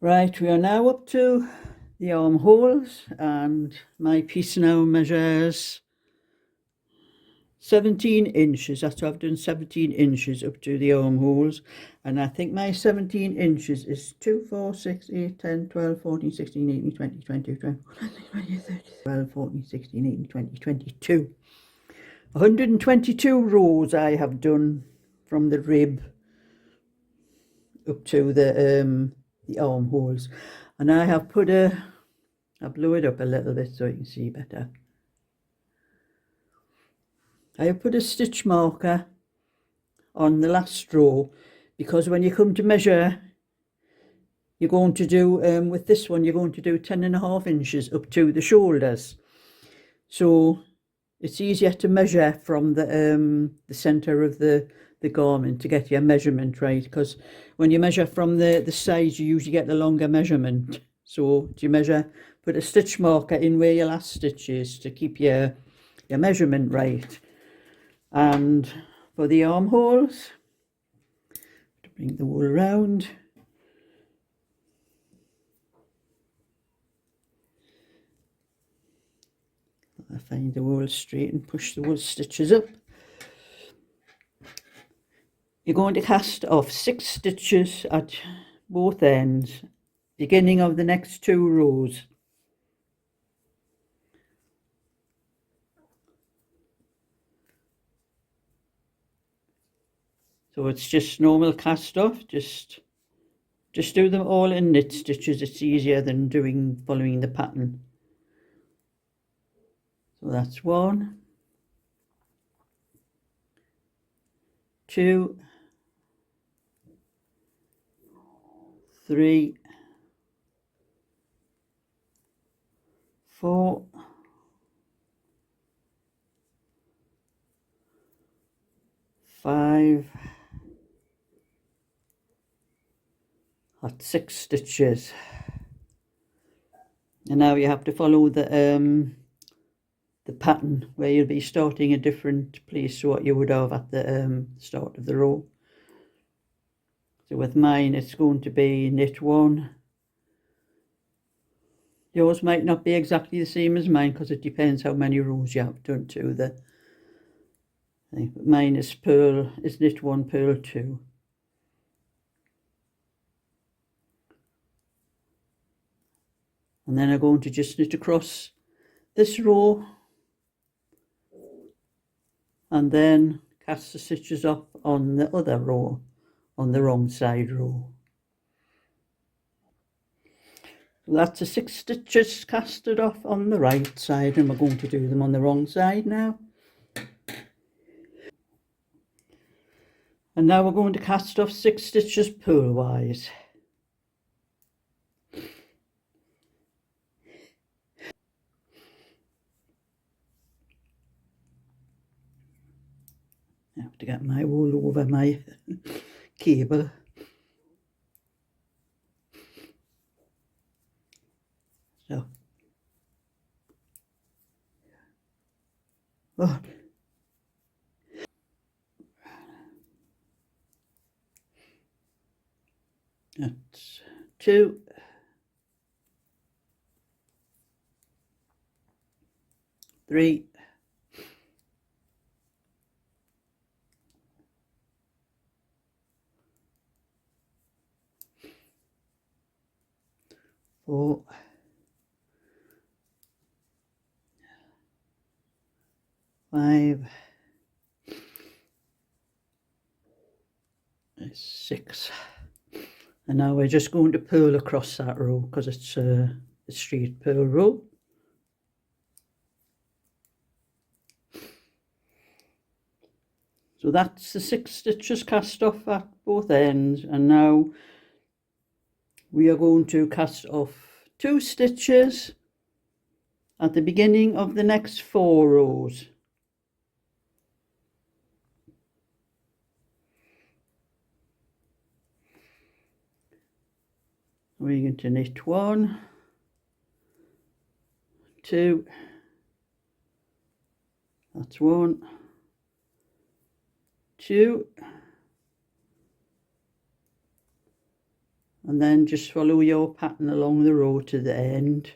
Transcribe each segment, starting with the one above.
Right, we are now up to the armholes, and my piece now measures 17 inches. That's what I've done, 17 inches up to the armholes. And I think my 17 inches is 2, 4, 6, 8, 10, 12, 14, 16, 18, 20, 22, 12, 14, 16, 18, 20, 22. 122 rows I have done from the rib up to the armholes. And I have put I'll blow it up a little bit so you can see better. I have put a stitch marker on the last row because when you come to measure, you're going to do, with this one, you're going to do 10.5 inches up to the shoulders. So it's easier to measure from the centre of the garment to get your measurement right, because when you measure from the sides, you usually get the longer measurement. So do you measure, put a stitch marker in where your last stitch is to keep your measurement right. And for the armholes, to bring the wool around, I find the wool straight and push the wool stitches up. You're going to cast off 6 stitches at both ends, beginning of the next 2 rows. So it's just normal cast off, just do them all in knit stitches. It's easier than following the pattern. So that's 1, 2, 3, 4, 5, that's 6 stitches. And now you have to follow the pattern where you'll be starting a different place to what you would have at the start of the row. So with mine, it's going to be knit 1. Yours might not be exactly the same as mine because it depends how many rows you have done to the thing. But mine is knit 1, purl 2. And then I'm going to just knit across this row and then cast the stitches up on the other row, on the wrong side row. So that's the 6 stitches casted off on the right side, and we're going to do them on the wrong side now. And now we're going to cast off 6 stitches purlwise. I have to get my wool over my cable. So, oh. That's 2, 3, 4, 5, 6. And now we're just going to purl across that row because it's a straight purl row. So that's the 6 stitches cast off at both ends, and now we are going to cast off 2 stitches at the beginning of the next 4 rows. We're going to knit 1, 2, that's 1, 2, and then just follow your pattern along the row to the end.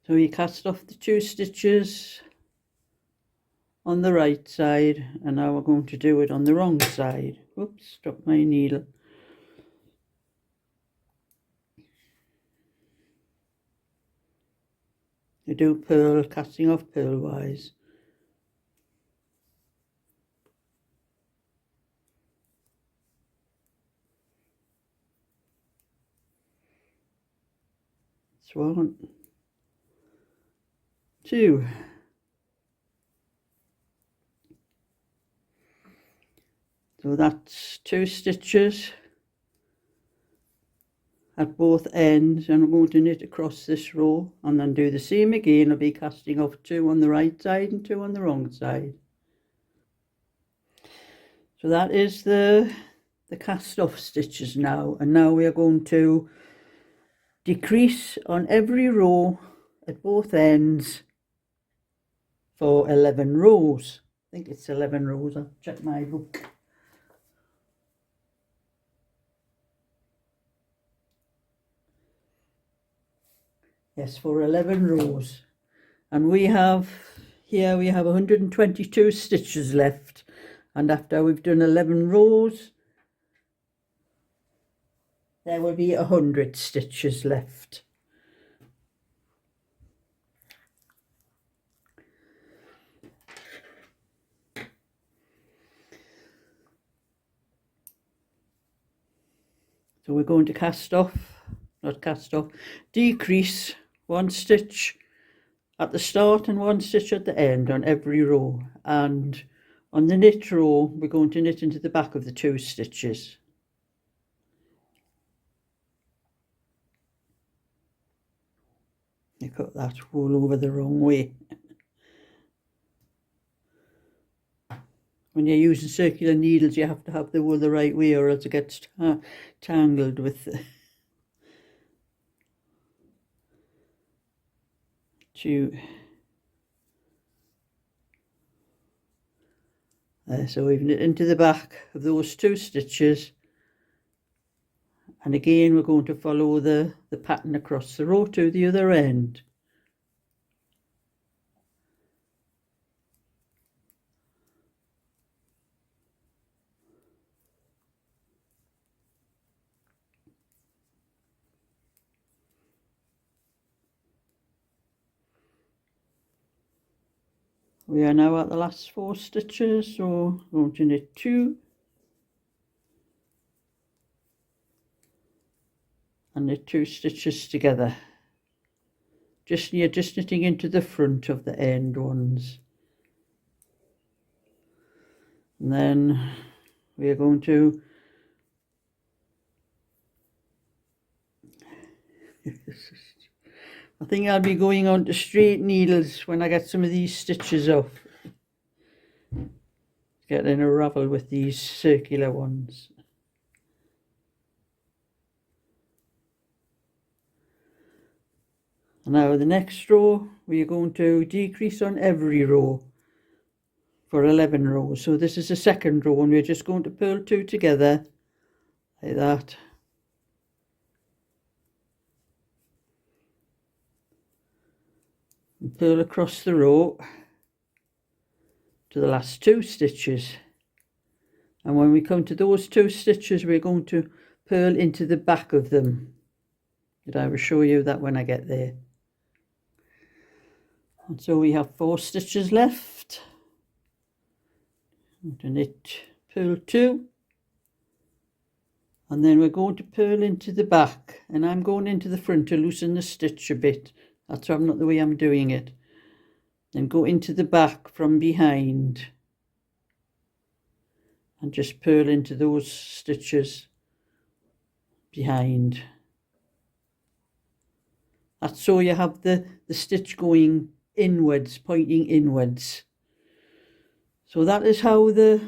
So you cast off the 2 stitches on the right side, and now we're going to do it on the wrong side. Oops, dropped my needle. You do purl, casting off purlwise. It's 1, 2. So that's 2 stitches at both ends, and I'm going to knit across this row and then do the same again. I'll be casting off 2 on the right side and 2 on the wrong side. So that is the cast off stitches now, and now we are going to decrease on every row at both ends for 11 rows. I think it's 11 rows. I'll check my book. Yes, for 11 rows. And we have 122 stitches left, and after we've done 11 rows there will be 100 stitches left. So we're going to decrease 1 stitch at the start and 1 stitch at the end on every row, and on the knit row we're going to knit into the back of the 2 stitches. You cut that all over the wrong way. When you're using circular needles you have to have the wool the right way, or else it gets tangled with the 2. So we've knit into the back of those 2 stitches, and again we're going to follow the pattern across the row to the other end. We are now at the last 4 stitches, so we're going to knit 2 and knit 2 stitches together. You're just knitting into the front of the end ones, and then we are going to I think I'll be going on to straight needles when I get some of these stitches off. Getting a ravel with these circular ones. Now the next row we are going to decrease on every row for 11 rows. So this is the second row, and we're just going to purl 2 together like that. And purl across the row to the last 2 stitches. And when we come to those 2 stitches we're going to purl into the back of them. But I will show you that when I get there. And so we have 4 stitches left. I'm going to knit, purl 2, and then we're going to purl into the back, and I'm going into the front to loosen the stitch a bit. That's not the way I'm doing it. Then go into the back from behind and just purl into those stitches behind. That's so you have the stitch going inwards, pointing inwards. So that is how the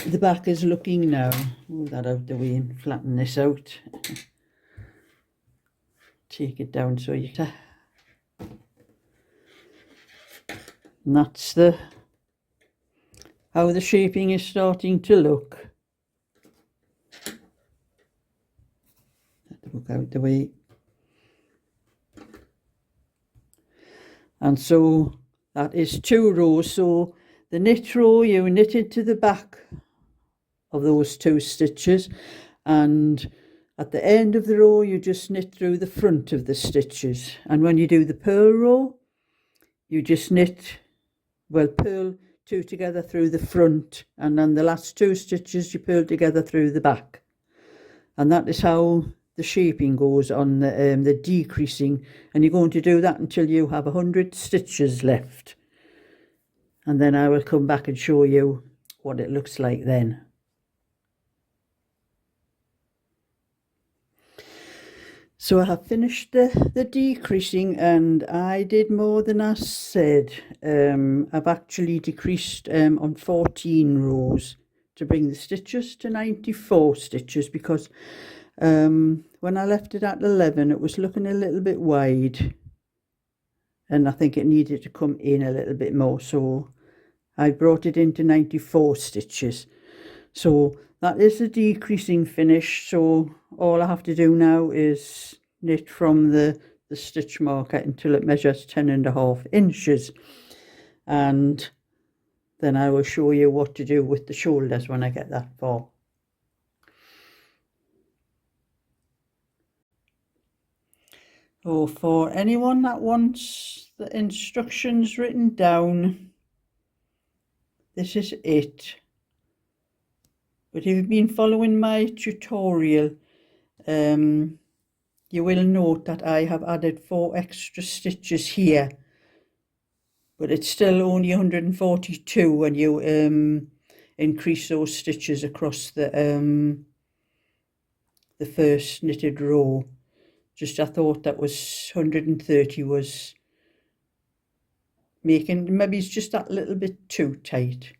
the back is looking now. Move that out the way and flatten this out. Take it down so you can. And that's how the shaping is starting to look. Let the book out the way. And so that is 2 rows. So the knit row, you knit into the back of those 2 stitches, and at the end of the row you just knit through the front of the stitches. And when you do the purl row, you just knit, well, purl 2 together through the front, and then the last 2 stitches you purl together through the back. And that is how the shaping goes on the decreasing, and you're going to do that until you have 100 stitches left, and then I will come back and show you what it looks like then. So I have finished the decreasing, and I did more than I said. I've actually decreased on 14 rows to bring the stitches to 94 stitches, because when I left it at 11 it was looking a little bit wide, and I think it needed to come in a little bit more, so I brought it into 94 stitches. So that is the decreasing finish. So all I have to do now is knit from the stitch marker until it measures 10.5 inches, and then I will show you what to do with the shoulders when I get that far. So for anyone that wants the instructions written down, this is it. But if you've been following my tutorial, you will note that I have added 4 extra stitches here, but it's still only 142 when you increase those stitches across the first knitted row. Just I thought that was 130 was making, maybe it's just that little bit too tight.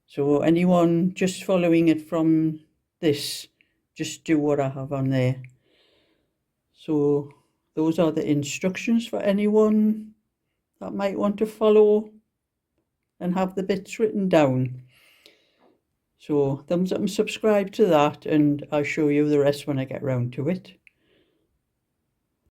So anyone just following it from this, just do what I have on there. So those are the instructions for anyone that might want to follow and have the bits written down. So thumbs up and subscribe to that, and I'll show you the rest when I get round to it.